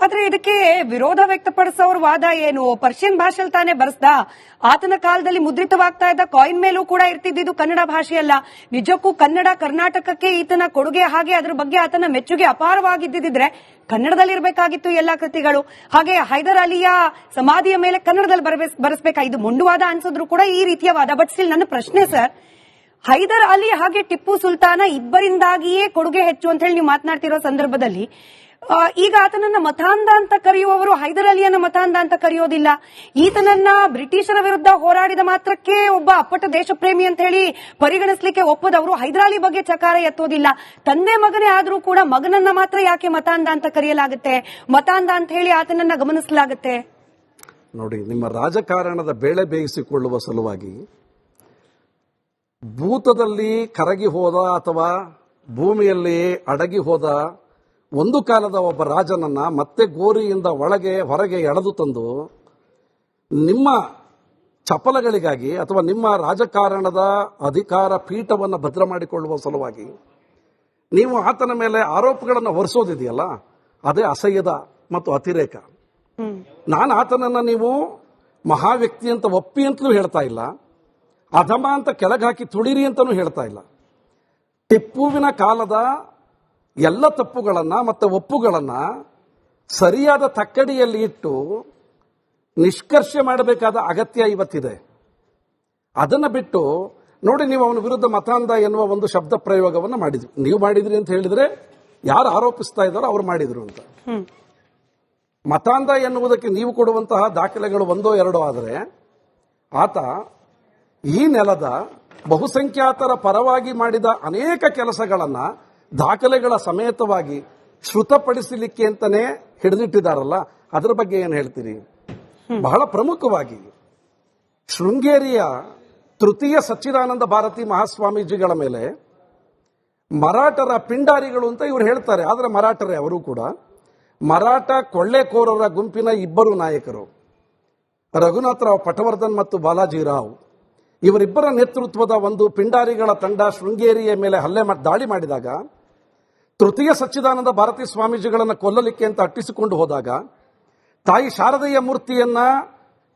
ಆದ್ರೆ ಇದಕ್ಕೆ ವಿರೋಧ ವ್ಯಕ್ತಪಡಿಸೋರ್ ವಾದ ಏನು? ಪರ್ಷಿಯನ್ ಭಾಷೆಲ್ ತಾನೇ ಬರೆಸ್ದ, ಆತನ ಕಾಲದಲ್ಲಿ ಮುದ್ರಿತವಾಗ್ತಾ ಇದ್ದ ಕಾಯಿನ್ ಮೇಲೂ ಕೂಡ ಇರ್ತಿದ್ದು ಕನ್ನಡ ಭಾಷೆಯಲ್ಲ. ನಿಜಕ್ಕೂ ಕನ್ನಡ ಕರ್ನಾಟಕಕ್ಕೆ ಈತನ ಕೊಡುಗೆ, ಹಾಗೆ ಅದ್ರ ಬಗ್ಗೆ ಆತನ ಮೆಚ್ಚುಗೆ ಅಪಾರವಾಗಿದ್ದಿದ್ರೆ ಕನ್ನಡದಲ್ಲಿರ್ಬೇಕಾಗಿತ್ತು ಎಲ್ಲಾ ಕೃತಿಗಳು. ಹಾಗೆ ಹೈದರ್ ಅಲಿಯ ಸಮಾಧಿಯ ಮೇಲೆ ಕನ್ನಡದಲ್ಲಿ ಬರೆಸಬೇಕಾ? ಇದು ಮೊಂಡುವಾದ ಅನ್ಸಿದ್ರು ಕೂಡ ಈ ರೀತಿಯ ವಾದ. ಬಟ್ ಸ್ಟಿಲ್ ನನ್ನ ಪ್ರಶ್ನೆ ಸರ್, ಹೈದರ್ ಅಲಿ ಹಾಗೆ ಟಿಪ್ಪು ಸುಲ್ತಾನ ಇಬ್ಬರಿಂದಾಗಿಯೇ ಕೊಡುಗೆ ಹೆಚ್ಚು ಅಂತ ಹೇಳಿ ನೀವು ಮಾತನಾಡ್ತಿರೋ ಸಂದರ್ಭದಲ್ಲಿ ಈಗ ಆತನನ್ನ ಮತಾಂಧ ಅಂತ ಕರೆಯುವವರು ಹೈದರ್ ಅಲಿಯನ್ನ ಮತಾಂಧ ಅಂತ ಕರೆಯೋದಿಲ್ಲ. ಈತನನ್ನ ಬ್ರಿಟಿಷರ ವಿರುದ್ಧ ಹೋರಾಡಿದ ಮಾತ್ರಕ್ಕೆ ಒಬ್ಬ ಅಪ್ಪಟ ದೇಶಪ್ರೇಮಿ ಅಂತ ಹೇಳಿ ಪರಿಗಣಿಸಲಿಕ್ಕೆ ಒಪ್ಪದವರು ಹೈದರ್ ಅಲಿ ಬಗ್ಗೆ ಚಕಾರ ಎತ್ತೋದಿಲ್ಲ. ತಂದೆ ಮಗನೇ ಆದ್ರೂ ಕೂಡ ಮಗನನ್ನ ಮಾತ್ರ ಯಾಕೆ ಮತಾಂಧ ಅಂತ ಕರೆಯಲಾಗುತ್ತೆ, ಮತಾಂಧ ಅಂತ ಹೇಳಿ ಆತನನ್ನ ಗಮನಿಸಲಾಗುತ್ತೆ? ನೋಡಿ, ನಿಮ್ಮ ರಾಜಕಾರಣದ ಬೇಳೆ ಬೇಯಿಸಿಕೊಳ್ಳುವ ಸಲುವಾಗಿ ಭೂತದಲ್ಲಿ ಕರಗಿ ಹೋದ ಅಥವಾ ಭೂಮಿಯಲ್ಲಿ ಅಡಗಿ ಹೋದ ಒಂದು ಕಾಲದ ಒಬ್ಬ ರಾಜನನ್ನ ಮತ್ತೆ ಗೋರಿಯಿಂದ ಹೊರಗೆ ಎಳೆದು ತಂದು ನಿಮ್ಮ ಚಪಲಗಳಿಗಾಗಿ ಅಥವಾ ನಿಮ್ಮ ರಾಜಕಾರಣದ ಅಧಿಕಾರ ಪೀಠವನ್ನು ಭದ್ರ ಮಾಡಿಕೊಳ್ಳುವ ಸಲುವಾಗಿ ನೀವು ಆತನ ಮೇಲೆ ಆರೋಪಗಳನ್ನು ಹೊರಿಸೋದಿದೆಯಲ್ಲ, ಅದೇ ಅಸಹ್ಯದ ಮತ್ತು ಅತಿರೇಕ. ನಾನು ಆತನನ್ನ ನೀವು ಮಹಾವ್ಯಕ್ತಿ ಅಂತ ಒಪ್ಪಿ ಅಂತಲೂ ಹೇಳ್ತಾ ಇಲ್ಲ, ಅಧಮ ಅಂತ ಕೆಳಗೆ ತುಳಿರಿ ಅಂತಲೂ ಹೇಳ್ತಾ ಇಲ್ಲ. ಟಿಪ್ಪುವಿನ ಕಾಲದ ಎಲ್ಲ ತಪ್ಪುಗಳನ್ನ ಮತ್ತು ಒಪ್ಪುಗಳನ್ನ ಸರಿಯಾದ ತಕ್ಕಡಿಯಲ್ಲಿ ಇಟ್ಟು ನಿಷ್ಕರ್ಷೆ ಮಾಡಬೇಕಾದ ಅಗತ್ಯ ಇವತ್ತಿದೆ. ಅದನ್ನು ಬಿಟ್ಟು ನೋಡಿ, ನೀವು ಅವನ ವಿರುದ್ಧ ಮತಾಂಧ ಎನ್ನುವ ಒಂದು ಶಬ್ದ ಪ್ರಯೋಗವನ್ನು ಮಾಡಿದ್ರಿ. ನೀವು ಮಾಡಿದ್ರಿ ಅಂತ ಹೇಳಿದ್ರೆ ಯಾರು ಆರೋಪಿಸ್ತಾ ಇದ್ದಾರೋ ಅವ್ರು ಮಾಡಿದ್ರು ಅಂತ. ಮತಾಂಧ ಎನ್ನುವುದಕ್ಕೆ ನೀವು ಕೊಡುವಂತಹ ದಾಖಲೆಗಳು ಒಂದೋ ಎರಡೋ ಆದರೆ, ಆತ ಈ ನೆಲದ ಬಹುಸಂಖ್ಯಾತರ ಪರವಾಗಿ ಮಾಡಿದ ಅನೇಕ ಕೆಲಸಗಳನ್ನ ದಾಖಲೆಗಳ ಸಮೇತವಾಗಿ ಶ್ರುತಪಡಿಸಲಿಕ್ಕೆ ಅಂತಾನೆ ಹಿಡಿದಿಟ್ಟಿದ್ದಾರಲ್ಲ, ಅದರ ಬಗ್ಗೆ ಏನು ಹೇಳ್ತೀರಿ? ಬಹಳ ಪ್ರಮುಖವಾಗಿ ಶೃಂಗೇರಿಯ ತೃತೀಯ ಸಚ್ಚಿದಾನಂದ ಭಾರತಿ ಮಹಾಸ್ವಾಮೀಜಿಗಳ ಮೇಲೆ ಮರಾಠರ ಪಿಂಡಾರಿಗಳು ಅಂತ ಇವರು ಹೇಳ್ತಾರೆ. ಆದರೆ ಮರಾಠರೇ ಅವರು ಕೂಡ. ಮರಾಠ ಕೊಳ್ಳೆಕೋರರ ಗುಂಪಿನ ಇಬ್ಬರು ನಾಯಕರು, ರಘುನಾಥರಾವ್ ಪಟವರ್ಧನ್ ಮತ್ತು ಬಾಲಾಜಿರಾವ್, ಇವರಿಬ್ಬರ ನೇತೃತ್ವದ ಒಂದು ಪಿಂಡಾರಿಗಳ ತಂಡ ಶೃಂಗೇರಿಯ ಮೇಲೆ ದಾಳಿ ಮಾಡಿದಾಗ ತೃತೀಯ ಸಚ್ಚಿದಾನಂದ ಭಾರತಿ ಸ್ವಾಮೀಜಿಗಳನ್ನು ಕೊಲ್ಲಲಿಕ್ಕೆ ಅಂತ ಅಟ್ಟಿಸಿಕೊಂಡು ಹೋದಾಗ ತಾಯಿ ಶಾರದೆಯ ಮೂರ್ತಿಯನ್ನ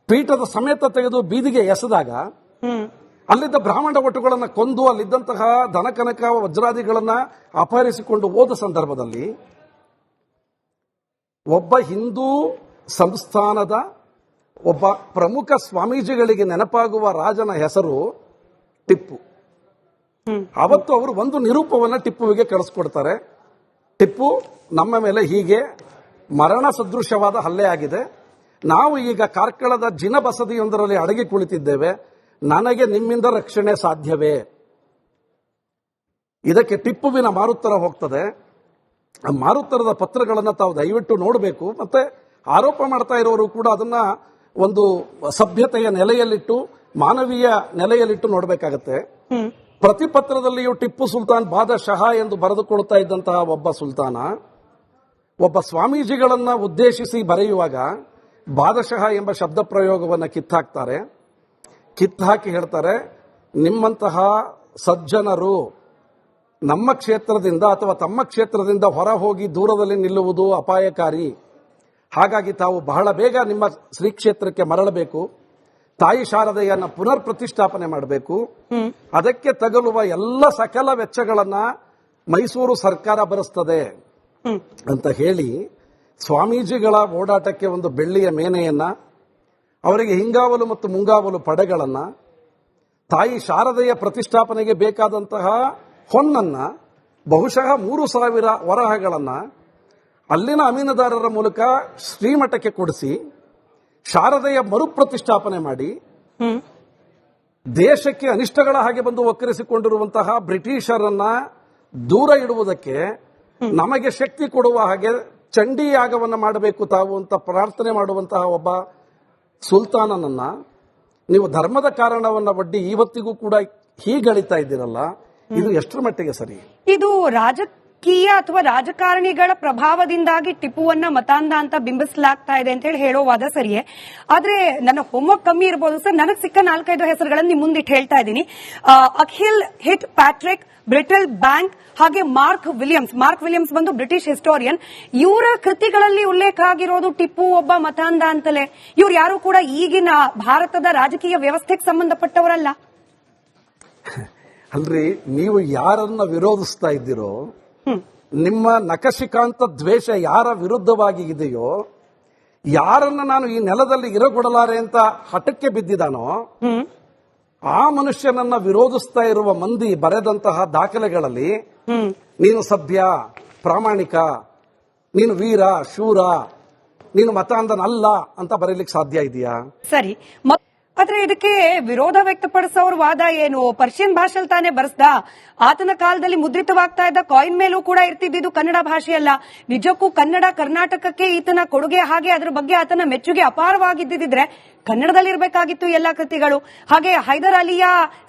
ಪೀಠದ ಸಮೇತ ತೆಗೆದು ಬೀದಿಗೆ ಎಸೆದಾಗ ಅಲ್ಲಿದ್ದ ಬ್ರಾಹ್ಮಣ ಒಟುಗಳನ್ನು ಕೊಂದು ಅಲ್ಲಿದ್ದಂತಹ ಧನಕನಕ ವಜ್ರಾದಿಗಳನ್ನ ಅಪಹರಿಸಿಕೊಂಡು ಹೋದ ಸಂದರ್ಭದಲ್ಲಿ ಒಬ್ಬ ಹಿಂದೂ ಸಂಸ್ಥಾನದ ಒಬ್ಬ ಪ್ರಮುಖ ಸ್ವಾಮೀಜಿಗಳಿಗೆ ನೆನಪಾಗುವ ರಾಜನ ಹೆಸರು ಟಿಪ್ಪು. ಅವತ್ತು ಅವರು ಒಂದು ನಿರೂಪವನ್ನು ಟಿಪ್ಪುವಿಗೆ ಕಳಿಸ್ಕೊಡ್ತಾರೆ. ಟಿಪ್ಪು, ನಮ್ಮ ಮೇಲೆ ಹೀಗೆ ಮರಣ ಸದೃಶವಾದ ಹಲ್ಲೆ ಆಗಿದೆ, ನಾವು ಈಗ ಕಾರ್ಕಳದ ಜಿನ ಬಸದಿಯೊಂದರಲ್ಲಿ ಅಡಗಿ ಕುಳಿತಿದ್ದೇವೆ, ನನಗೆ ನಿಮ್ಮಿಂದ ರಕ್ಷಣೆ ಸಾಧ್ಯವೇ? ಇದಕ್ಕೆ ಟಿಪ್ಪುವಿನ ಮಾರುತ್ತರ ಹೋಗ್ತದೆ. ಆ ಮಾರುತ್ತರದ ಪತ್ರಗಳನ್ನು ತಾವು ದಯವಿಟ್ಟು ನೋಡಬೇಕು. ಮತ್ತೆ ಆರೋಪ ಮಾಡ್ತಾ ಇರೋರು ಕೂಡ ಅದನ್ನ ಒಂದು ಸಭ್ಯತೆಯ ನೆಲೆಯಲ್ಲಿಟ್ಟು, ಮಾನವೀಯ ನೆಲೆಯಲ್ಲಿಟ್ಟು ನೋಡಬೇಕಾಗತ್ತೆ. ಪ್ರತಿ ಪತ್ರದಲ್ಲಿಯೂ ಟಿಪ್ಪು ಸುಲ್ತಾನ್ ಬಾದಶಾಹ ಎಂದು ಬರೆದುಕೊಳ್ತಾ ಇದ್ದಂತಹ ಒಬ್ಬ ಸುಲ್ತಾನ ಒಬ್ಬ ಸ್ವಾಮೀಜಿಗಳನ್ನ ಉದ್ದೇಶಿಸಿ ಬರೆಯುವಾಗ ಬಾದಶಾಹ ಎಂಬ ಶಬ್ದ ಪ್ರಯೋಗವನ್ನು ಕಿತ್ತಾಕ್ತಾರೆ. ಕಿತ್ತಾಕಿ ಹೇಳ್ತಾರೆ, ನಿಮ್ಮಂತಹ ಸಜ್ಜನರು ನಮ್ಮ ಕ್ಷೇತ್ರದಿಂದ ಅಥವಾ ತಮ್ಮ ಕ್ಷೇತ್ರದಿಂದ ಹೊರ ಹೋಗಿ ದೂರದಲ್ಲಿ ನಿಲ್ಲುವುದು ಅಪಾಯಕಾರಿ. ಹಾಗಾಗಿ ತಾವು ಬಹಳ ಬೇಗ ನಿಮ್ಮ ಶ್ರೀ ಕ್ಷೇತ್ರಕ್ಕೆ ಮರಳಬೇಕು, ತಾಯಿ ಶಾರದೆಯನ್ನ ಪುನರ್ ಪ್ರತಿಷ್ಠಾಪನೆ ಮಾಡಬೇಕು, ಅದಕ್ಕೆ ತಗಲುವ ಎಲ್ಲ ಸಕಲ ವೆಚ್ಚಗಳನ್ನ ಮೈಸೂರು ಸರ್ಕಾರ ಭರಿಸ್ತದೆ ಅಂತ ಹೇಳಿ ಸ್ವಾಮೀಜಿಗಳ ಓಡಾಟಕ್ಕೆ ಒಂದು ಬೆಳ್ಳಿಯ ಮೇನೆಯನ್ನ, ಅವರಿಗೆ ಹಿಂಗಾವಲು ಮತ್ತು ಮುಂಗಾವಲು ಪಡೆಗಳನ್ನ, ತಾಯಿ ಶಾರದೆಯ ಪ್ರತಿಷ್ಠಾಪನೆಗೆ ಬೇಕಾದಂತಹ ಹೊನ್ನನ್ನ, ಬಹುಶಃ 3,000 ವರಹಗಳನ್ನ ಅಲ್ಲಿನ ಅಮೀನುದಾರರ ಮೂಲಕ ಶ್ರೀಮಠಕ್ಕೆ ಕೊಡಿಸಿ ಶಾರದೆಯ ಮರುಪ್ರತಿಷ್ಠಾಪನೆ ಮಾಡಿ ದೇಶಕ್ಕೆ ಅನಿಷ್ಟಗಳ ಹಾಗೆ ಬಂದು ಒಕ್ಕರಿಸಿಕೊಂಡಿರುವಂತಹ ಬ್ರಿಟಿಷರನ್ನ ದೂರ ಇಡುವುದಕ್ಕೆ ನಮಗೆ ಶಕ್ತಿ ಕೊಡುವ ಹಾಗೆ ಚಂಡಿ ಯಾಗವನ್ನು ಮಾಡಬೇಕು ತಾವು ಅಂತ ಪ್ರಾರ್ಥನೆ ಮಾಡುವಂತಹ ಒಬ್ಬ ಸುಲ್ತಾನನನ್ನ ನೀವು ಧರ್ಮದ ಕಾರಣವನ್ನ ಒಡ್ಡಿ ಇವತ್ತಿಗೂ ಕೂಡ ಹೀಗಳಿತಾ ಇದ್ದೀರಲ್ಲ, ಇದು ಎಷ್ಟರ ಮಟ್ಟಿಗೆ ಸರಿ? ಇದು ರಾಜಕೀಯ ಅಥವಾ ರಾಜಕಾರಣಿಗಳ ಪ್ರಭಾವದಿಂದಾಗಿ ಟಿಪ್ಪುವನ್ನ ಮತಾಂಧ ಅಂತ ಬಿಂಬಿಸಲಾಗ್ತಾ ಇದೆ ಅಂತ ಹೇಳಿ ಹೇಳೋ ವಾದ ಸರಿಯೇ. ಆದ್ರೆ ನನ್ನ ಹೋಮ್ವರ್ಕ್ ಕಮ್ಮಿ ಇರಬಹುದು ಸರ್. ನನಗೆ ಸಿಕ್ಕ 4-5 ಹೆಸರುಗಳನ್ನು ನಿಮ್ ಮುಂದಿಟ್ಟು ಹೇಳ್ತಾ ಇದ್ದೀನಿ. Akhil hit Patrick, brittle bank, ಹಾಗೆ ಮಾರ್ಕ್ ವಿಲಿಯಮ್ಸ್ ಬಂದು ಬ್ರಿಟಿಷ್ ಹಿಸ್ಟೋರಿಯನ್. ಇವರ ಕೃತಿಗಳಲ್ಲಿ ಉಲ್ಲೇಖ ಆಗಿರೋದು ಟಿಪ್ಪು ಒಬ್ಬ ಮತಾಂಧ ಅಂತಲೇ. ಇವ್ರು ಯಾರು ಕೂಡ ಈಗಿನ ಭಾರತದ ರಾಜಕೀಯ ವ್ಯವಸ್ಥೆಗೆ ಸಂಬಂಧಪಟ್ಟವರಲ್ಲ. ಅಲ್ರಿ, ನೀವು ಯಾರನ್ನ ವಿರೋಧಿಸ್ತಾ ಇದ್ದೀರೋ, ನಿಮ್ಮ ನಖಶಿಕಾಂತ ದ್ವೇಷ ಯಾರ ವಿರುದ್ಧವಾಗಿ ಇದೆಯೋ, ಯಾರನ್ನ ನಾನು ಈ ನೆಲದಲ್ಲಿ ಇರಗೊಡಲಾರೆ ಅಂತ ಹಠಕ್ಕೆ ಬಿದ್ದಿದ್ದಾನೋ ಆ ಮನುಷ್ಯನನ್ನ ವಿರೋಧಿಸ್ತಾ ಇರುವ ಮಂದಿ ಬರೆದಂತಹ ದಾಖಲೆಗಳಲ್ಲಿ ನೀನು ಸಭ್ಯ, ಪ್ರಾಮಾಣಿಕ, ನೀನು ವೀರ, ಶೂರ, ನೀನು ಮತಾಂಧನಲ್ಲ ಅಂತ ಬರೀಲಿಕ್ಕೆ ಸಾಧ್ಯ ಇದೆಯಾ? ಸರಿ, ಆದ್ರೆ ಇದಕ್ಕೆ ವಿರೋಧ ವ್ಯಕ್ತಪಡಿಸೋರ್ ವಾದ ಏನು? ಪರ್ಷಿಯನ್ ಭಾಷೆಲ್ ತಾನೇ ಬರೆಸ್ದ. ಆತನ ಕಾಲದಲ್ಲಿ ಮುದ್ರಿತವಾಗ್ತಾ ಇದ್ದ ಕಾಯಿನ್ ಮೇಲೂ ಕೂಡ ಇರ್ತಿದ್ದು ಕನ್ನಡ ಭಾಷೆಯಲ್ಲ. ನಿಜಕ್ಕೂ ಕನ್ನಡ ಕರ್ನಾಟಕಕ್ಕೆ ಈತನ ಕೊಡುಗೆ, ಹಾಗೆ ಅದ್ರ ಬಗ್ಗೆ ಆತನ ಮೆಚ್ಚುಗೆ ಅಪಾರವಾಗಿದ್ದಿದ್ರೆ ಕನ್ನಡದಲ್ಲಿ ಇರಬೇಕಾಗಿತ್ತು ಎಲ್ಲಾ ಕೃತಿಗಳು. ಹಾಗೆ ಹೈದರ್ ಅಲಿಯ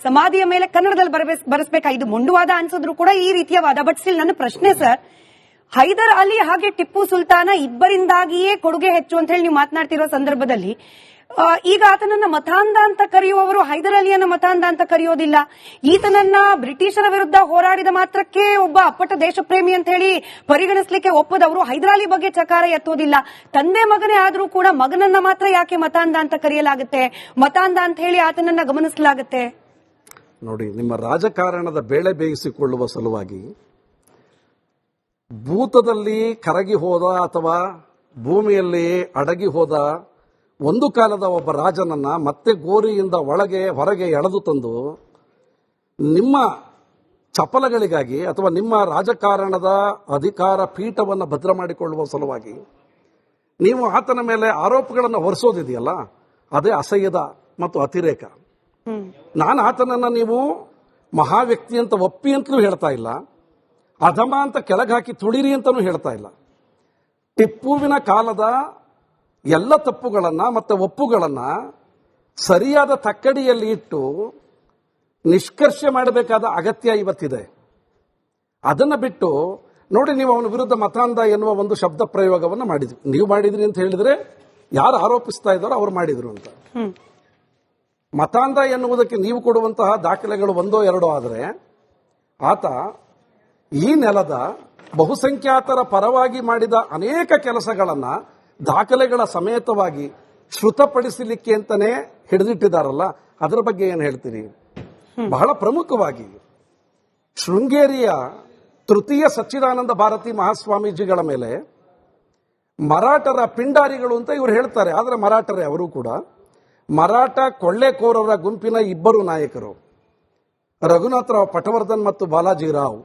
ಸಮಾಧಿಯ ಮೇಲೆ ಕನ್ನಡದಲ್ಲಿ ಬರೆಸಬೇಕಾ? ಇದು ಮೊಂಡುವಾದ ಅನ್ಸಿದ್ರು ಕೂಡ ಈ ರೀತಿಯ ವಾದ. ಬಟ್ ಸ್ಟಿಲ್ ನನ್ನ ಪ್ರಶ್ನೆ ಸರ್, ಹೈದರ್ ಅಲಿ ಹಾಗೆ ಟಿಪ್ಪು ಸುಲ್ತಾನ ಇಬ್ಬರಿಂದಾಗಿಯೇ ಕೊಡುಗೆ ಹೆಚ್ಚು ಅಂತ ಹೇಳಿ ನೀವು ಮಾತನಾಡ್ತಿರೋ ಸಂದರ್ಭದಲ್ಲಿ ಈಗ ಆತನನ್ನ ಮತಾಂಧ ಅಂತ ಕರೆಯುವವರು ಹೈದರ್ ಅಲಿಯನ್ನ ಮತಾಂಧ ಅಂತ ಕರೆಯೋದಿಲ್ಲ. ಈತನನ್ನ ಬ್ರಿಟಿಷರ ವಿರುದ್ಧ ಹೋರಾಡಿದ ಮಾತ್ರಕ್ಕೆ ಒಬ್ಬ ಅಪ್ಪಟ ದೇಶಪ್ರೇಮಿ ಅಂತ ಹೇಳಿ ಪರಿಗಣಿಸಲಿಕ್ಕೆ ಒಪ್ಪದವರು ಹೈದರ್ ಅಲಿ ಬಗ್ಗೆ ಚಕಾರ ಎತ್ತೋದಿಲ್ಲ. ತಂದೆ ಮಗನೇ ಆದ್ರೂ ಕೂಡ ಮಗನನ್ನ ಮಾತ್ರ ಯಾಕೆ ಮತಾಂಧ ಅಂತ ಕರೆಯಲಾಗುತ್ತೆ, ಮತಾಂಧ ಅಂತ ಹೇಳಿ ಆತನನ್ನ ಗಮನಿಸಲಾಗುತ್ತೆ? ನೋಡಿ, ನಿಮ್ಮ ರಾಜಕಾರಣದ ಬೇಳೆ ಬೇಯಿಸಿಕೊಳ್ಳುವ ಸಲುವಾಗಿ ಭೂತದಲ್ಲಿ ಕರಗಿ ಹೋದ ಅಥವಾ ಭೂಮಿಯಲ್ಲಿ ಅಡಗಿ ಹೋದ ಒಂದು ಕಾಲದ ಒಬ್ಬ ರಾಜನನ್ನ ಮತ್ತೆ ಗೋರಿಯಿಂದ ಹೊರಗೆ ಎಳೆದು ತಂದು ನಿಮ್ಮ ಚಪಲಗಳಿಗಾಗಿ ಅಥವಾ ನಿಮ್ಮ ರಾಜಕಾರಣದ ಅಧಿಕಾರ ಪೀಠವನ್ನು ಭದ್ರ ಮಾಡಿಕೊಳ್ಳುವ ಸಲುವಾಗಿ ನೀವು ಆತನ ಮೇಲೆ ಆರೋಪಗಳನ್ನು ಹೊರಿಸೋದಿದೆಯಲ್ಲ, ಅದೇ ಅಸಹ್ಯದ ಮತ್ತು ಅತಿರೇಕ. ನಾನು ಆತನನ್ನ ನೀವು ಮಹಾವ್ಯಕ್ತಿ ಅಂತ ಒಪ್ಪಿ ಅಂತಲೂ ಹೇಳ್ತಾ ಇಲ್ಲ, ಅಧಮ ಅಂತ ಕೆಳಗೆ ಹಾಕಿ ತುಳಿರಿ ಅಂತಲೂ ಹೇಳ್ತಾ ಇಲ್ಲ. ಟಿಪ್ಪುವಿನ ಕಾಲದ ಎಲ್ಲ ತಪ್ಪುಗಳನ್ನ ಮತ್ತೆ ಒಪ್ಪುಗಳನ್ನ ಸರಿಯಾದ ತಕ್ಕಡಿಯಲ್ಲಿ ಇಟ್ಟು ನಿಷ್ಕರ್ಷೆ ಮಾಡಬೇಕಾದ ಅಗತ್ಯ ಇವತ್ತಿದೆ. ಅದನ್ನ ಬಿಟ್ಟು ನೋಡಿ, ನೀವು ಅವನ ವಿರುದ್ಧ ಮತಾಂಧ ಎನ್ನುವ ಒಂದು ಶಬ್ದ ಪ್ರಯೋಗವನ್ನು ಮಾಡಿದ್ರಿ. ನೀವು ಮಾಡಿದ್ರಿ ಅಂತ ಹೇಳಿದ್ರೆ ಯಾರು ಆರೋಪಿಸ್ತಾ ಇದ್ದಾರೋ ಅವ್ರು ಮಾಡಿದ್ರು ಅಂತ. ಮತಾಂಧ ಎನ್ನುವುದಕ್ಕೆ ನೀವು ಕೊಡುವಂತಹ ದಾಖಲೆಗಳು 1-2 ಆದರೆ ಆತ ಈ ನೆಲದ ಬಹುಸಂಖ್ಯಾತರ ಪರವಾಗಿ ಮಾಡಿದ ಅನೇಕ ಕೆಲಸಗಳನ್ನ ದಾಖಲೆಗಳ ಸಮೇತವಾಗಿ ಶ್ರುತಪಡಿಸಲಿಕ್ಕೆ ಅಂತಾನೆ ಹಿಡಿದಿಟ್ಟಿದ್ದಾರಲ್ಲ, ಅದರ ಬಗ್ಗೆ ಏನು ಹೇಳ್ತೀರಿ? ಬಹಳ ಪ್ರಮುಖವಾಗಿ ಶೃಂಗೇರಿಯ ತೃತೀಯ ಸಚ್ಚಿದಾನಂದ ಭಾರತಿ ಮಹಾಸ್ವಾಮೀಜಿಗಳ ಮೇಲೆ ಮರಾಠರ ಪಿಂಡಾರಿಗಳು ಅಂತ ಇವರು ಹೇಳ್ತಾರೆ. ಆದರೆ ಮರಾಠರೇ ಅವರು ಕೂಡ. ಮರಾಠ ಕೊಳ್ಳೆಕೋರರ ಗುಂಪಿನ 2 ನಾಯಕರು, ರಘುನಾಥರಾವ್ ಪಟವರ್ಧನ್ ಮತ್ತು ಬಾಲಾಜಿರಾವ್,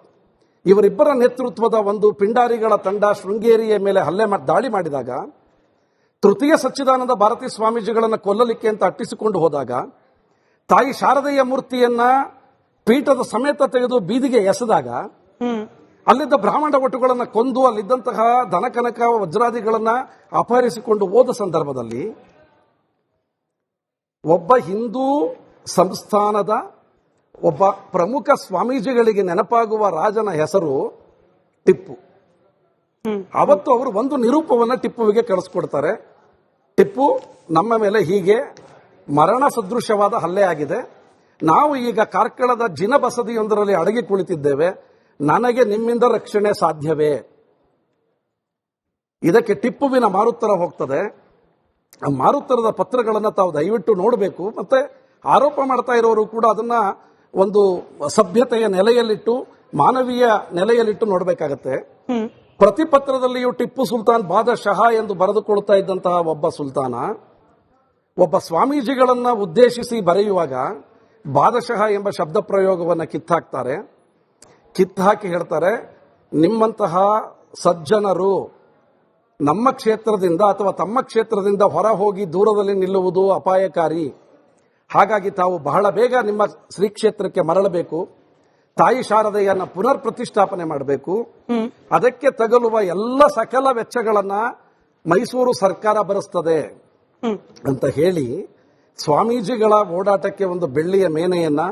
ಇವರಿಬ್ಬರ ನೇತೃತ್ವದ ಒಂದು ಪಿಂಡಾರಿಗಳ ತಂಡ ಶೃಂಗೇರಿಯ ಮೇಲೆ ದಾಳಿ ಮಾಡಿದಾಗ ತೃತೀಯ ಸಚ್ಚಿದಾನಂದ ಭಾರತಿ ಸ್ವಾಮೀಜಿಗಳನ್ನು ಕೊಲ್ಲಲಿಕ್ಕೆ ಅಂತ ಅಟ್ಟಿಸಿಕೊಂಡು ಹೋದಾಗ ತಾಯಿ ಶಾರದೆಯ ಮೂರ್ತಿಯನ್ನ ಪೀಠದ ಸಮೇತ ತೆಗೆದು ಬೀದಿಗೆ ಎಸೆದಾಗ ಅಲ್ಲಿದ್ದ ಬ್ರಾಹ್ಮಣ ಒಟ್ಟುಗಳನ್ನು ಕೊಂದು ಅಲ್ಲಿದ್ದಂತಹ ಧನಕನಕ ವಜ್ರಾದಿಗಳನ್ನ ಅಪಹರಿಸಿಕೊಂಡು ಹೋದ ಸಂದರ್ಭದಲ್ಲಿ ಒಬ್ಬ ಹಿಂದೂ ಸಂಸ್ಥಾನದ ಒಬ್ಬ ಪ್ರಮುಖ ಸ್ವಾಮೀಜಿಗಳಿಗೆ ನೆನಪಾಗುವ ರಾಜನ ಹೆಸರು ಟಿಪ್ಪು. ಅವತ್ತು ಅವರು ಒಂದು ನಿರೂಪವನ್ನ ಟಿಪ್ಪುವಿಗೆ ಕಳಿಸ್ಕೊಡ್ತಾರೆ. ಟಿಪ್ಪು, ನಮ್ಮ ಮೇಲೆ ಹೀಗೆ ಮರಣ ಸದೃಶವಾದ ಹಲ್ಲೆ ಆಗಿದೆ, ನಾವು ಈಗ ಕಾರ್ಕಳದ ಜಿನ ಬಸದಿಯೊಂದರಲ್ಲಿ ಅಡಗಿ ಕುಳಿತಿದ್ದೇವೆ, ನನಗೆ ನಿಮ್ಮಿಂದ ರಕ್ಷಣೆ ಸಾಧ್ಯವೇ? ಇದಕ್ಕೆ ಟಿಪ್ಪುವಿನ ಮಾರುತ್ತರ ಹೋಗ್ತದೆ. ಆ ಮಾರುತ್ತರದ ಪತ್ರಗಳನ್ನು ತಾವು ದಯವಿಟ್ಟು ನೋಡಬೇಕು. ಮತ್ತೆ ಆರೋಪ ಮಾಡ್ತಾ ಇರೋರು ಕೂಡ ಅದನ್ನ ಒಂದು ಸಭ್ಯತೆಯ ನೆಲೆಯಲ್ಲಿಟ್ಟು, ಮಾನವೀಯ ನೆಲೆಯಲ್ಲಿಟ್ಟು ನೋಡಬೇಕಾಗತ್ತೆ. ಪ್ರತಿ ಪತ್ರದಲ್ಲಿಯೂ ಟಿಪ್ಪು ಸುಲ್ತಾನ್ ಬಾದಶಃ ಎಂದು ಬರೆದುಕೊಳ್ತಾ ಇದ್ದಂತಹ ಒಬ್ಬ ಸುಲ್ತಾನ ಒಬ್ಬ ಸ್ವಾಮೀಜಿಗಳನ್ನ ಉದ್ದೇಶಿಸಿ ಬರೆಯುವಾಗ ಬಾದಶಃ ಎಂಬ ಶಬ್ದ ಪ್ರಯೋಗವನ್ನು ಕಿತ್ತಾಕಿ ಹೇಳ್ತಾರೆ, ನಿಮ್ಮಂತಹ ಸಜ್ಜನರು ನಮ್ಮ ಕ್ಷೇತ್ರದಿಂದ ಅಥವಾ ತಮ್ಮ ಕ್ಷೇತ್ರದಿಂದ ಹೊರ ಹೋಗಿ ದೂರದಲ್ಲಿ ನಿಲ್ಲುವುದು ಅಪಾಯಕಾರಿ. ಹಾಗಾಗಿ ತಾವು ಬಹಳ ಬೇಗ ನಿಮ್ಮ ಶ್ರೀ ಕ್ಷೇತ್ರಕ್ಕೆ ಮರಳಬೇಕು, ತಾಯಿ ಶಾರದೆಯನ್ನ ಪುನರ್ ಪ್ರತಿಷ್ಠಾಪನೆ ಮಾಡಬೇಕು, ಅದಕ್ಕೆ ತಗಲುವ ಎಲ್ಲ ಸಕಲ ವೆಚ್ಚಗಳನ್ನ ಮೈಸೂರು ಸರ್ಕಾರ ಭರಿಸ್ತದೆ ಅಂತ ಹೇಳಿ ಸ್ವಾಮೀಜಿಗಳ ಓಡಾಟಕ್ಕೆ ಒಂದು ಬೆಳ್ಳಿಯ ಮೇನೆಯನ್ನ,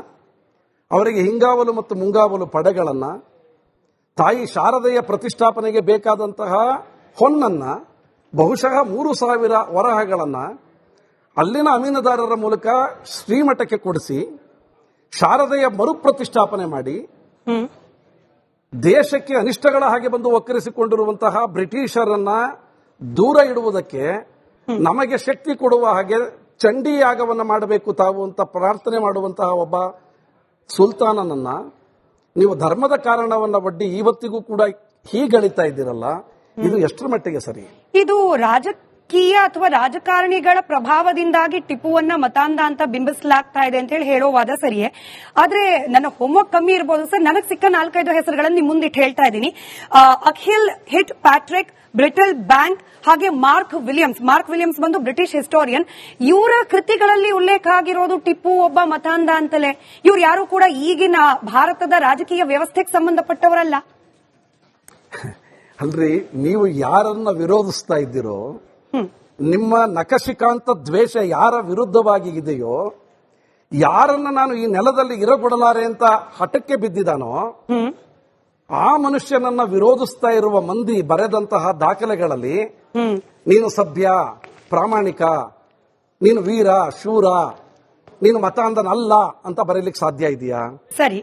ಅವರಿಗೆ ಹಿಂಗಾವಲು ಮತ್ತು ಮುಂಗಾವಲು ಪಡೆಗಳನ್ನ, ತಾಯಿ ಶಾರದೆಯ ಪ್ರತಿಷ್ಠಾಪನೆಗೆ ಬೇಕಾದಂತಹ ಹೊನ್ನನ್ನ ಬಹುಶಃ 3,000 ವರಹಗಳನ್ನ ಅಲ್ಲಿನ ಅಮೀನುದಾರರ ಮೂಲಕ ಶ್ರೀಮಠಕ್ಕೆ ಕೊಡಿಸಿ ಶಾರದೆಯ ಮರುಪ್ರತಿಷ್ಠಾಪನೆ ಮಾಡಿ ದೇಶಕ್ಕೆ ಅನಿಷ್ಟಗಳ ಹಾಗೆ ಬಂದು ಒಕ್ಕರಿಸಿಕೊಂಡಿರುವಂತಹ ಬ್ರಿಟಿಷರನ್ನ ದೂರ ಇಡುವುದಕ್ಕೆ ನಮಗೆ ಶಕ್ತಿ ಕೊಡುವ ಹಾಗೆ ಚಂಡಿ ಯಾಗವನ್ನ ಮಾಡಬೇಕು ತಾವು ಅಂತ ಪ್ರಾರ್ಥನೆ ಮಾಡುವಂತಹ ಒಬ್ಬ ಸುಲ್ತಾನನನ್ನ ನೀವು ಧರ್ಮದ ಕಾರಣವನ್ನ ಒಡ್ಡಿ ಇವತ್ತಿಗೂ ಕೂಡ ಹೀಗಳಿತಾ ಇದ್ದೀರಲ್ಲ, ಇದು ಎಷ್ಟರ ಮಟ್ಟಿಗೆ ಸರಿ? ಇದು ರಾಜಕೀಯ ಅಥವಾ ರಾಜಕಾರಣಿಗಳ ಪ್ರಭಾವದಿಂದಾಗಿ ಟಿಪ್ಪುವನ್ನ ಮತಾಂಧ ಅಂತ ಬಿಂಬಿಸಲಾಗ್ತಾ ಇದೆ ಅಂತ ಹೇಳೋ ವಾದ ಸರಿಯೇ. ಆದ್ರೆ ನನ್ನ ಹೋಮ್ವರ್ಕ್ ಕಮ್ಮಿ ಇರಬಹುದು ಸರ್. ನನಗೆ ಸಿಕ್ಕ 4-5 ಹೆಸರುಗಳನ್ನು ನಿಮ್ ಮುಂದಿಟ್ಟು ಹೇಳ್ತಾ ಇದ್ದೀನಿ. Akhil hit Patrick, brittle bank, ಹಾಗೆ ಮಾರ್ಕ್ ವಿಲಿಯಮ್ಸ್ ಬಂದು ಬ್ರಿಟಿಷ್ ಹಿಸ್ಟೋರಿಯನ್. ಇವರ ಕೃತಿಗಳಲ್ಲಿ ಉಲ್ಲೇಖ ಆಗಿರೋದು ಟಿಪ್ಪು ಒಬ್ಬ ಮತಾಂಧ ಅಂತಲೇ. ಇವ್ರು ಯಾರು ಕೂಡ ಈಗಿನ ಭಾರತದ ರಾಜಕೀಯ ವ್ಯವಸ್ಥೆಗೆ ಸಂಬಂಧಪಟ್ಟವರಲ್ಲ. ಅಲ್ರಿ, ನೀವು ಯಾರನ್ನ ವಿರೋಧಿಸ್ತಾ ಇದ್ದೀರೋ, ನಿಮ್ಮ ನಖಶಿಕಾಂತ ದ್ವೇಷ ಯಾರ ವಿರುದ್ಧವಾಗಿ ಇದೆಯೋ, ಯಾರನ್ನ ನಾನು ಈ ನೆಲದಲ್ಲಿ ಇರಗೊಡಲಾರೆ ಅಂತ ಹಠಕ್ಕೆ ಬಿದ್ದಿದ್ದಾನೋ ಆ ಮನುಷ್ಯನನ್ನ ವಿರೋಧಿಸ್ತಾ ಇರುವ ಮಂದಿ ಬರೆದಂತಹ ದಾಖಲೆಗಳಲ್ಲಿ ನೀನು ಸಭ್ಯ, ಪ್ರಾಮಾಣಿಕ, ನೀನು ವೀರ, ಶೂರ, ನೀನು ಮತಾಂಧನಲ್ಲ ಅಂತ ಬರೀಲಿಕ್ಕೆ ಸಾಧ್ಯ ಇದೆಯಾ? ಸರಿ.